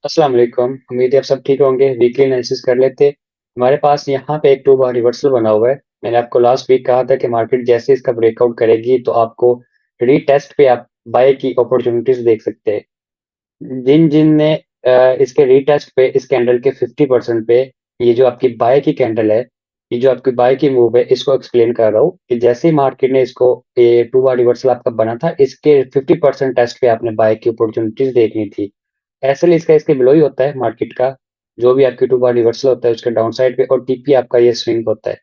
अस्सलाम वालेकुम। उम्मीद है आप सब ठीक होंगे। वीकली एनालिसिस कर लेते। हमारे पास यहाँ पे एक 2 बार रिवर्सल बना हुआ है। मैंने आपको लास्ट वीक कहा था कि मार्केट जैसे इसका ब्रेकआउट करेगी तो आपको रीटेस्ट पे आप बाय की अपॉर्चुनिटीज देख सकते हैं। जिन जिन ने इसके रीटेस्ट पे इस कैंडल के 50% पे ये जो आपकी बाय की कैंडल है, ये जो आपकी बाय की मूव है, इसको एक्सप्लेन कर रहा हूँ कि जैसे ही मार्केट ने इसको ये 2 बार रिवर्सल आपका बना था, इसके 50% टेस्ट पे आपने बाय की अपॉर्चुनिटीज देखनी थी। एसएल इसका इसके बिलो ही होता है मार्केट का। जो भी आपकी 2 बार रिवर्सल होता है उसके डाउन साइड पे और टीपी आपका ये स्विंग होता है।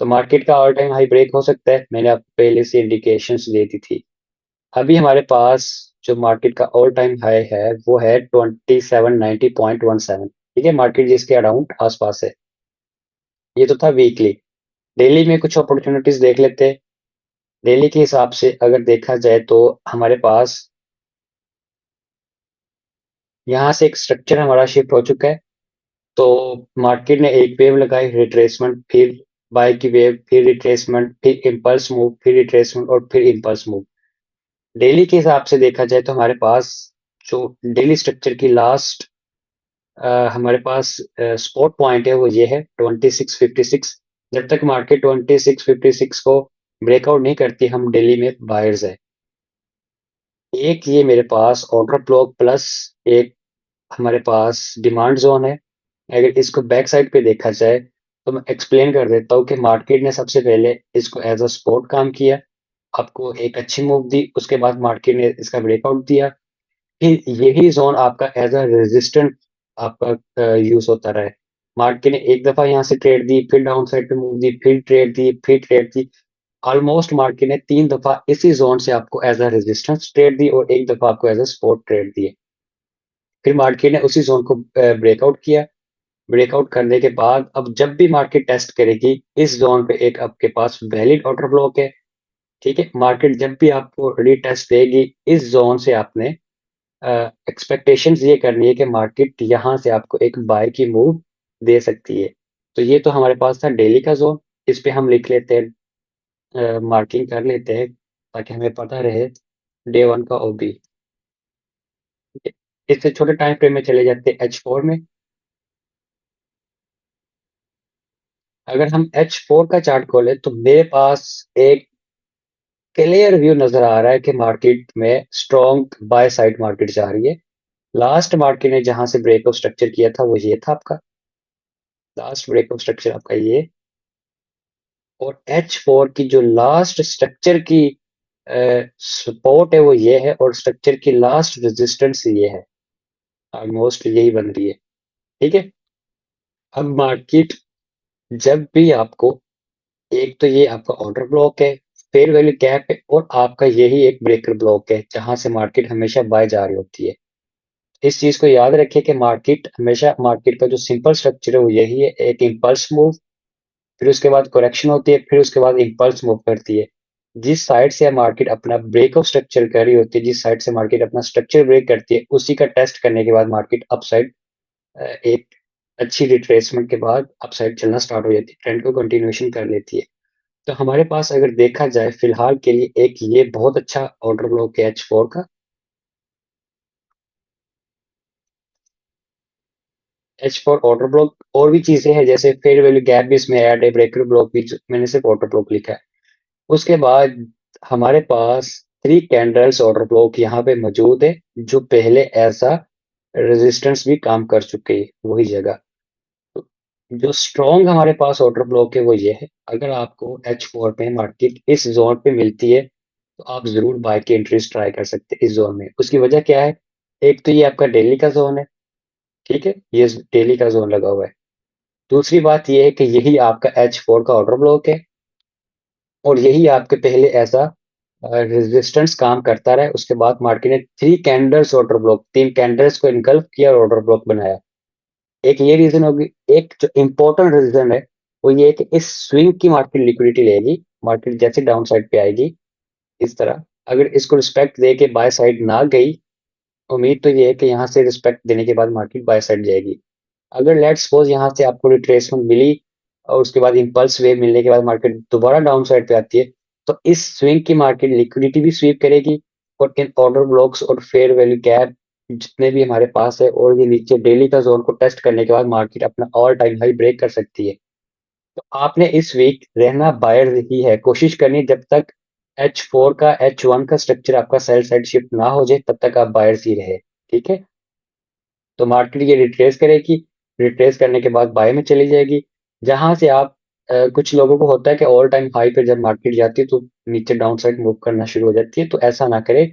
तो मार्केट का ऑल टाइम हाई ब्रेक हो सकता है। मैंने आपको पहले से इंडिकेशंस दे दी थी। अभी हमारे पास जो मार्केट का ऑल टाइम हाई है वो है 2790.17। ठीक है, मार्केट जिसके अराउंड आसपास है। ये तो था वीकली। डेली में कुछ अपॉर्चुनिटीज देख लेते हैं। डेली के हिसाब से अगर देखा जाए तो हमारे पास यहाँ से एक स्ट्रक्चर हमारा शिफ्ट हो चुका है। तो मार्केट ने एक वेव लगाई, रिट्रेसमेंट, फिर बाय की वेव, फिर रिट्रेसमेंट, फिर इम्पल्स मूव, फिर रिट्रेसमेंट और फिर इम्पल्स मूव। डेली के हिसाब से देखा जाए तो हमारे पास जो डेली स्ट्रक्चर की लास्ट हमारे पास स्पॉट पॉइंट है वो ये है 2656। जब तक मार्केट 2656 को ब्रेकआउट नहीं करती हम डेली में बायर्स है। एक ये मेरे पास ऑर्डर ब्लॉक प्लस एक हमारे पास डिमांड जोन है। अगर इसको बैक साइड पे देखा जाए तो मैं एक्सप्लेन कर देता हूँ कि मार्केट ने सबसे पहले इसको एज अ सपोर्ट काम किया, आपको एक अच्छी मूव दी, उसके बाद मार्केट ने इसका ब्रेकआउट दिया। फिर यही जोन आपका एज अ रेजिस्टेंट आपका यूज होता रहा है। मार्केट ने एक दफा यहाँ से ट्रेड दी, फिर डाउन साइड पे मूव दी, फिर ट्रेड दी, फिर ट्रेड दी। ऑलमोस्ट मार्केट ने 3 दफा इसी जोन से आपको एज अ रेजिस्टेंस ट्रेड दी और एक दफा आपको एज अ सपोर्ट ट्रेड दिए। फिर मार्केट ने उसी जोन को ब्रेकआउट किया। ब्रेकआउट करने के बाद अब जब भी मार्केट टेस्ट करेगी इस जोन पे एक आपके पास वैलिड ऑर्डर ब्लॉक है। ठीक है, मार्केट जब भी आपको रीटेस्ट देगी इस जोन से आपने एक्सपेक्टेशंस ये करनी है कि मार्केट यहाँ से आपको एक बाय की मूव दे सकती है। तो ये तो हमारे पास था डेली का जोन। इस पे हम लिख लेते हैं, मार्किंग कर लेते हैं ताकि हमें पता रहे डे वन का ओबी। इससे छोटे टाइम फ्रेम में चले जाते हैं H4 में। अगर हम H4 का चार्ट खोले तो मेरे पास एक क्लियर व्यू नजर आ रहा है कि मार्केट में स्ट्रॉन्ग बाय साइड मार्केट जा रही है। लास्ट मार्केट ने जहां से ब्रेकआउट स्ट्रक्चर किया था वो ये था आपका। लास्ट ब्रेकआउट स्ट्रक्चर आपका ये। और H4 की जो लास्ट स्ट्रक्चर की सपोर्ट है वो ये है और स्ट्रक्चर की लास्ट रेजिस्टेंस ये है। ऑलमोस्ट यही बन रही है। ठीक है। अब मार्केट जब भी आपको एक तो ये आपका ऑर्डर ब्लॉक है, फेयर वैल्यू गैप है और आपका यही एक ब्रेकर ब्लॉक है जहां से मार्केट हमेशा बाय जा रही होती है। इस चीज को याद रखिए कि मार्केट हमेशा मार्केट का जो सिंपल स्ट्रक्चर है वो यही है, एक इम्पल्स मूव, फिर उसके बाद करेक्शन होती है, फिर उसके बाद इम्पल्स मूव करती है। जिस साइड से मार्केट अपना ब्रेकआउट स्ट्रक्चर कर रही होती है, जिस साइड से मार्केट अपना स्ट्रक्चर ब्रेक करती है, उसी का टेस्ट करने के बाद मार्केट अपसाइड एक अच्छी रिट्रेसमेंट के बाद अपसाइड चलना स्टार्ट हो जाती है, ट्रेंड को कंटिन्यूएशन कर लेती है। तो हमारे पास अगर देखा जाए फिलहाल के लिए एक ये बहुत अच्छा ऑर्डर ब्लॉक है H4 का। H4 ऑर्डर ब्लॉक और भी चीजें हैं जैसे फेयर वैल्यू गैप भी इसमें ऐड है, ब्रेकर ब्लॉक भी मैंने सिर्फ ऑर्डर ब्लॉक लिखा है। उसके बाद हमारे पास 3 कैंडल्स ऑर्डर ब्लॉक यहाँ पे मौजूद है जो पहले ऐसा रेजिस्टेंस भी काम कर चुके हैं वही जगह। तो जो स्ट्रॉन्ग हमारे पास ऑर्डर ब्लॉक है वो ये है। अगर आपको H4 पे मार्केट इस जोन पे मिलती है तो आप जरूर बाय की एंट्रीज ट्राई कर सकते हैं इस जोन में। उसकी वजह क्या है? एक तो ये आपका डेली का जोन है। ठीक है, ये डेली का जोन लगा हुआ है। दूसरी बात ये है कि यही आपका H4 का ऑर्डर ब्लॉक है और यही आपके पहले ऐसा रेजिस्टेंस काम करता रहा है। उसके बाद मार्केट ने 3 कैंडल्स ऑर्डर ब्लॉक, 3 कैंडल्स को इनकल्फ किया और ऑर्डर ब्लॉक बनाया। एक ये रीजन होगी। एक जो इम्पोर्टेंट रीजन है वो ये है कि इस स्विंग की मार्केट लिक्विडिटी लेगी। मार्केट जैसे डाउन साइड पे आएगी इस तरह, अगर इसको रिस्पेक्ट दे के बाय साइड ना गई, उम्मीद तो ये है कि यहाँ से रिस्पेक्ट देने के बाद मार्केट बाय साइड जाएगी। अगर लेट सपोज यहाँ से आपको रिट्रेसमेंट मिली और उसके बाद इम्पल्स वेव मिलने के बाद मार्केट दोबारा डाउन साइड पे आती है तो इस स्विंग की मार्केट लिक्विडिटी भी स्वीप करेगी और इन ऑर्डर ब्लॉक्स और फेयर वैल्यू गैप जितने भी हमारे पास है, और ये नीचे डेली का जोन को टेस्ट करने के बाद मार्केट अपना ऑल टाइम हाई ब्रेक कर सकती है। तो आपने इस वीक रहना बायर ही है, कोशिश करनी है जब तक H4 का H1 का स्ट्रक्चर आपका सेल साइड शिफ्ट ना हो जाए तब तक आप बायर्स ही रहे। ठीक है, तो मार्केट ये रिट्रेस करेगी, रिट्रेस करने के बाद बाय में चली जाएगी, जहां से आप कुछ लोगों को होता है कि ऑल टाइम हाई पे जब मार्केट जाती है तो नीचे डाउन साइड मूव करना शुरू हो जाती है, तो ऐसा ना करें।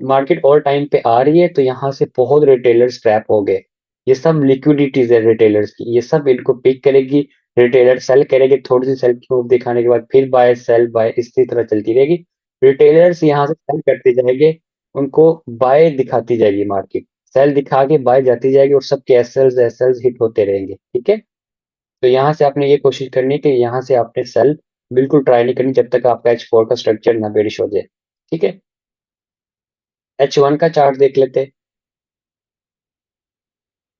मार्केट ऑल टाइम पे आ रही है तो यहाँ से बहुत रिटेलर्स ट्रैप हो गए। ये सब लिक्विडिटीज है रिटेलर्स की, ये सब इनको पिक करेगी। रिटेलर सेल करेंगे, थोड़ी सी सेल की मूव दिखाने के बाद फिर बाय सेल बाय इसी तरह चलती रहेगी। रिटेलर्स यहाँ से सेल करते जाएंगे, उनको बाय दिखाती जाएगी मार्केट, सेल दिखा के बाय जाती जाएगी, और सबके एसएल्स एसएल्स हिट होते रहेंगे। ठीक है, तो यहाँ से आपने ये कोशिश करनी है कि यहाँ से आपने सेल बिल्कुल ट्राई नहीं करनी जब तक आपका H4 का स्ट्रक्चर ना बेरिश हो जाए। ठीक है, H1 का चार्ट देख लेते हैं।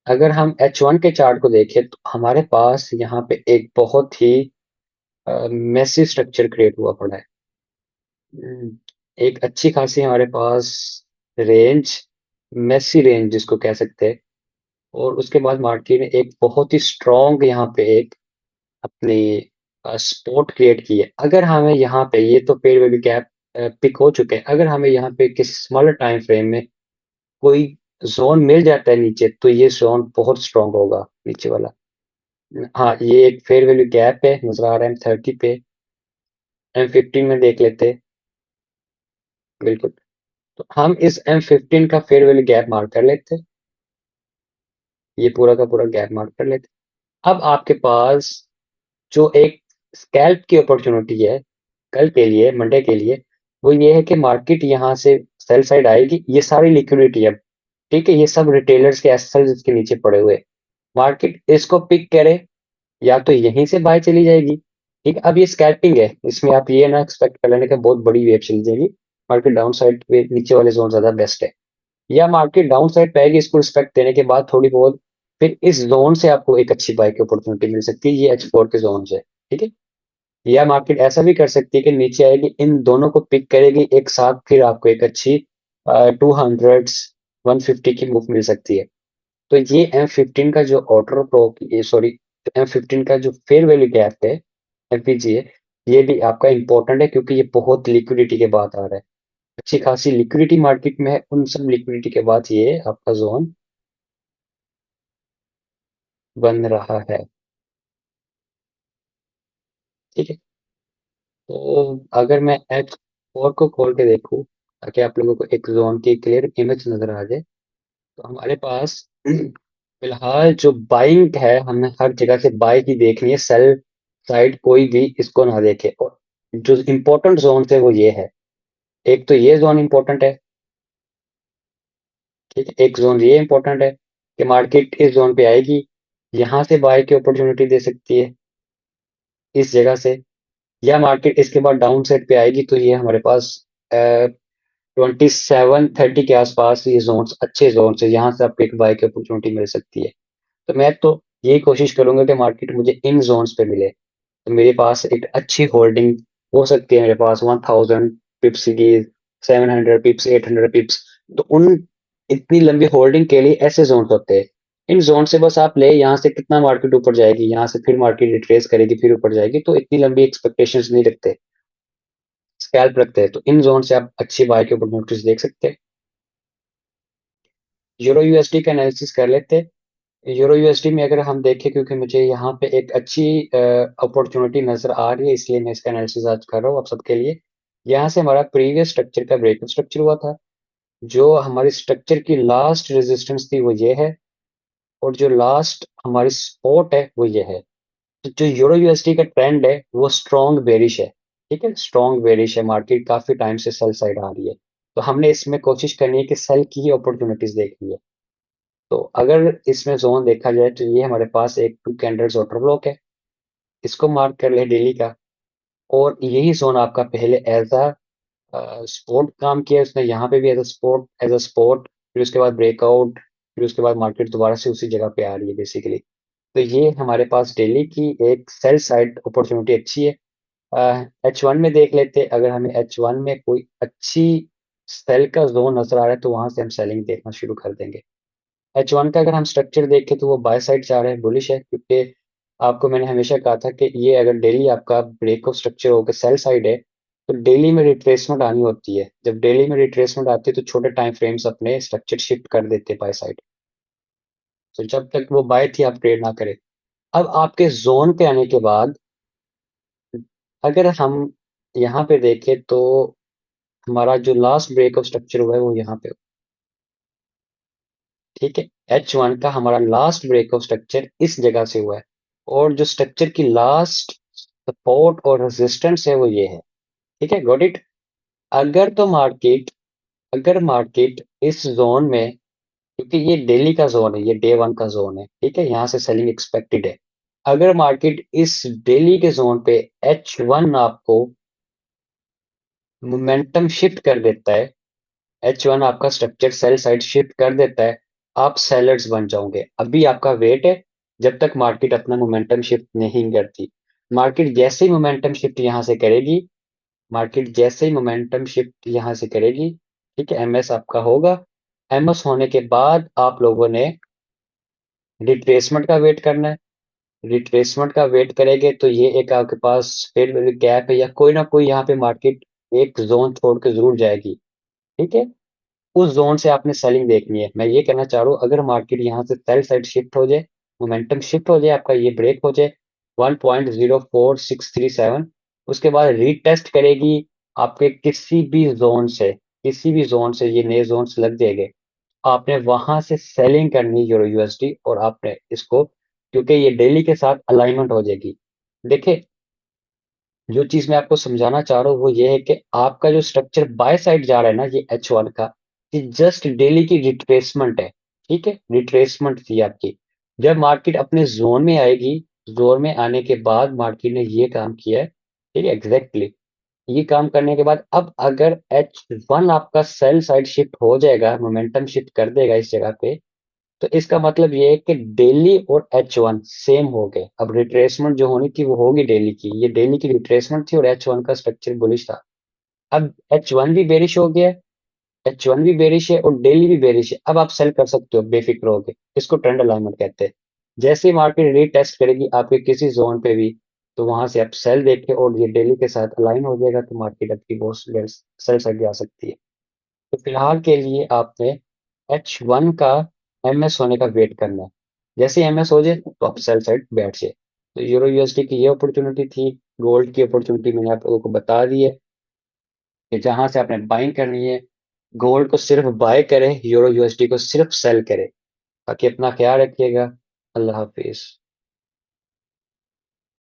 अगर हम H1 के चार्ट को देखें तो हमारे पास यहाँ पे एक बहुत ही मैसी स्ट्रक्चर क्रिएट हुआ पड़ा है। हम्म, एक अच्छी खासी हमारे पास रेंज, मैसी रेंज जिसको कह सकते हैं, और उसके बाद मार्केट ने एक बहुत ही स्ट्रॉन्ग यहाँ पे एक अपनी सपोर्ट क्रिएट की है। अगर हमें यहाँ पे, ये तो फेयर वैल्यू गैप पिक हो चुके हैं, अगर हमें यहाँ पे किसी स्मॉलर टाइम फ्रेम में कोई जोन मिल जाता है नीचे, तो ये जोन बहुत स्ट्रॉन्ग होगा नीचे वाला। हाँ, ये एक फेयर वैल्यू गैप है, नजर आ रहा है M30 पे। M15 में देख लेते हैं। बिल्कुल, तो हम इस M15 का फेयर वैल्यू गैप मार्क कर लेते हैं, ये पूरा का पूरा गैप मार्क कर लेते हैं। अब आपके पास जो एक स्कैल्प की अपॉर्चुनिटी है कल के लिए, मंडे के लिए, वो ये है कि मार्केट यहाँ से सेल साइड आएगी, ये सारी लिक्विडिटी है। ठीक है, ये सब रिटेलर्स के एसेट्स इसके नीचे पड़े हुए, मार्केट इसको पिक करे, या तो यहीं से बाय चली जाएगी। ठीक, अब ये स्कैल्पिंग है, इसमें आप ये ना एक्सपेक्ट कर लेने का बहुत बड़ी वेव चली जाएगी। मार्केट डाउन साइड पे नीचे वाले जोन ज्यादा बेस्ट है, या मार्केट डाउन साइड पे आएगी, इसको रिस्पेक्ट देने के बाद थोड़ी बहुत फिर इस जोन से आपको एक अच्छी बाय की अपॉर्चुनिटी मिल सकती है, ये H4 के जोन से। ठीक है, या मार्केट ऐसा भी कर सकती है कि नीचे आएगी, इन दोनों को पिक करेगी एक साथ, फिर आपको एक अच्छी 200 150 की मूव मिल सकती है। तो ये M15 का जो ऑर्डर प्रो, ये सॉरी, M15 का जो फेयर वैल्यू गैप है, एफवीजी है, ये भी आपका इंपॉर्टेंट है क्योंकि ये बहुत लिक्विडिटी के बाद आ रहा है। अच्छी खासी लिक्विडिटी मार्केट में है, उन सब लिक्विडिटी के बाद ये आपका जोन बन रहा है। ठीक है, तो अगर मैं H4 को खोल के देखूं ताकि आप लोगों को एक जोन की क्लियर इमेज नजर आ जाए, तो हमारे पास फिलहाल जो बाइंग है, हमें हर जगह से बाय ही देखनी है, सेल साइड कोई भी इसको ना देखे। और जो इंपॉर्टेंट जोन है वो ये है, एक तो ये जोन इंपॉर्टेंट है। ठीक है, एक जोन ये इंपॉर्टेंट है कि मार्केट इस जोन पे आएगी, यहाँ से बाय की अपॉर्चुनिटी दे सकती है इस जगह से, या मार्केट इसके बाद डाउन साइड पे आएगी तो ये हमारे पास 2730 के आसपास ये जोन अच्छे जोन है, यहाँ से आपको एक बाय की अपॉर्चुनिटी मिल सकती है। तो मैं तो यही कोशिश करूंगा कि मार्केट मुझे इन जोन्स पे मिले, तो मेरे पास एक अच्छी होल्डिंग हो सकती है। मेरे पास 1000 पिप्स की, 700 पिप्स, 800 पिप्स, तो उन इतनी लंबी होल्डिंग के लिए ऐसे जोन होते हैं। इन जोन से बस आप ले, यहाँ से कितना मार्केट ऊपर जाएगी, यहाँ से फिर मार्केट रिट्रेस करेगी फिर ऊपर जाएगी, तो इतनी लंबी एक्सपेक्टेशंस नहीं रखते, स्कैल्प रखते हैं। तो इन जोन से आप अच्छी बाय की अपॉर्चुनिटीज देख सकते हैं। यूरो यूएसडी का एनालिसिस कर लेते हैं। यूरो यूएसडी में अगर हम देखें, क्योंकि मुझे यहाँ पे एक अच्छी अपॉर्चुनिटी नजर आ रही है, इसलिए मैं इसका एनालिसिस आज कर रहा हूँ आप सबके लिए। यहाँ से हमारा प्रीवियस स्ट्रक्चर का ब्रेकअप स्ट्रक्चर हुआ था, जो हमारी स्ट्रक्चर की लास्ट रेजिस्टेंस थी वो ये है, और जो लास्ट हमारी सपोर्ट है वो ये है। तो जो यूरो यूएसडी का ट्रेंड है वो स्ट्रॉन्ग बेरिश है। ठीक है, स्ट्रॉन्ग बेरिश है, मार्केट काफी टाइम से सेल साइड आ रही है, तो हमने इसमें कोशिश करनी है कि सेल की ही अपॉर्चुनिटीज देखनी है। तो अगर इसमें जोन देखा जाए तो ये हमारे पास एक 2 कैंडल्स ऑर्डर ब्लॉक है, इसको मार्क कर ले डेली का, और यही जोन आपका पहले एज अ सपोर्ट काम किया उसने, यहाँ पे भी एज अ सपोर्ट, फिर उसके बाद ब्रेकआउट, फिर उसके बाद मार्केट दोबारा से उसी जगह पे आ रही है बेसिकली। तो ये हमारे पास डेली की एक सेल साइड अपॉर्चुनिटी अच्छी है। H1 में देख लेते, अगर हमें H1 में कोई अच्छी सेल का जोन नजर आ रहा है तो वहां से हम सेलिंग देखना शुरू कर देंगे। H1 का अगर हम स्ट्रक्चर देखें तो वो बाय साइड जा रहा है, बुलिश है, क्योंकि आपको मैंने हमेशा कहा था कि ये अगर डेली आपका ब्रेक ऑफ स्ट्रक्चर होकर सेल साइड है तो डेली में रिट्रेसमेंट आनी होती है। जब डेली में रिट्रेसमेंट आती है तो छोटे टाइम फ्रेम्स अपने स्ट्रक्चर शिफ्ट कर देते हैं बाय साइड। तो जब तक वो बाय थी आप ट्रेड ना करें। अब आपके जोन पे आने के बाद अगर हम यहाँ पे देखें तो हमारा जो लास्ट ब्रेक ऑफ स्ट्रक्चर हुआ है वो यहाँ पे, ठीक है। H1 का हमारा लास्ट ब्रेक ऑफ स्ट्रक्चर इस जगह से हुआ है और जो स्ट्रक्चर की लास्ट सपोर्ट और रेजिस्टेंस है वो ये है, ठीक है, गॉट इट। अगर तो मार्केट अगर मार्केट इस जोन में, क्योंकि ये डेली का जोन है, ये डे वन का जोन है, ठीक है, यहाँ से सेलिंग एक्सपेक्टेड है। अगर मार्केट इस डेली के जोन पे H1 आपको मोमेंटम शिफ्ट कर देता है, H1 आपका स्ट्रक्चर सेल साइड शिफ्ट कर देता है, आप सेलर्स बन जाओगे। अभी आपका वेट है जब तक मार्केट अपना मोमेंटम शिफ्ट नहीं करती। मार्केट जैसे ही मोमेंटम शिफ्ट यहाँ से करेगी, मार्केट जैसे ही मोमेंटम शिफ्ट यहाँ से करेगी, ठीक है, एमएस आपका होगा। एमएस होने के बाद आप लोगों ने रिट्रेसमेंट का वेट करना है। रिट्रेसमेंट का वेट करेंगे तो ये एक आपके पास फेयर वैल्यू गैप है या कोई ना कोई यहाँ पे मार्केट एक जोन छोड़ के जरूर जाएगी, ठीक है। उस जोन से आपने सेलिंग देखनी है। मैं ये कहना चाह रहा हूँ अगर मार्केट यहाँ से सेल साइड शिफ्ट हो जाए, मोमेंटम शिफ्ट हो जाए, आपका ये ब्रेक हो जाए 1.04637, उसके बाद रीटेस्ट करेगी आपके किसी भी जोन से ये नए जोन लग जाएंगे, आपने वहां से सेलिंग करनी यूरो यूएसडी और आपने इसको, क्योंकि ये डेली के साथ अलाइनमेंट हो जाएगी। देखिए, जो चीज मैं आपको समझाना चाह रहा हूँ वो ये है कि आपका जो स्ट्रक्चर बाय साइड जा रहा है ना, ये H1 का, ये जस्ट डेली की रिट्रेसमेंट है, ठीक है, रिट्रेसमेंट थी आपकी। जब मार्केट अपने जोन में आएगी, जोन में आने के बाद मार्केट ने ये काम किया है, ठीक है, एग्जैक्टली ये काम करने के बाद अब अगर H1 आपका सेल साइड शिफ्ट हो जाएगा, मोमेंटम शिफ्ट कर देगा इस जगह पे, तो इसका मतलब ये है कि डेली और H1 सेम हो गए। अब रिट्रेसमेंट जो होनी थी वो होगी डेली की, ये डेली की रिट्रेसमेंट थी और H1 का स्ट्रक्चर बुलिश था। अब H1 भी बेरिश हो गया, H1 भी बेरिश है और डेली भी बेरिश है, अब आप सेल कर सकते हो बेफिक्र होके, इसको ट्रेंड अलाइनमेंट कहते हैं। जैसे ही मार्केट रीटेस्ट करेगी आपके किसी जोन पे भी, तो वहां से आप सेल देखे और ये डेली के साथ अलाइन हो जाएगा तो मार्केट आपकी बहुत सेल साइड जा सकती है। तो फिलहाल के लिए आपने H1 का एमएस होने का वेट करना है। जैसे ही एमएस हो जाए तो आप सेल साइड बैठ जाए। तो यूरो यूएसडी की ये अपॉर्चुनिटी थी। गोल्ड की अपॉर्चुनिटी मैंने आप लोगों को बता दी है कि जहां से आपने बाइंग करनी है, गोल्ड को सिर्फ बाय करें, यूरो यूएसडी को सिर्फ सेल करें। बाकी अपना ख्याल रखिएगा। अल्लाह हाफिज।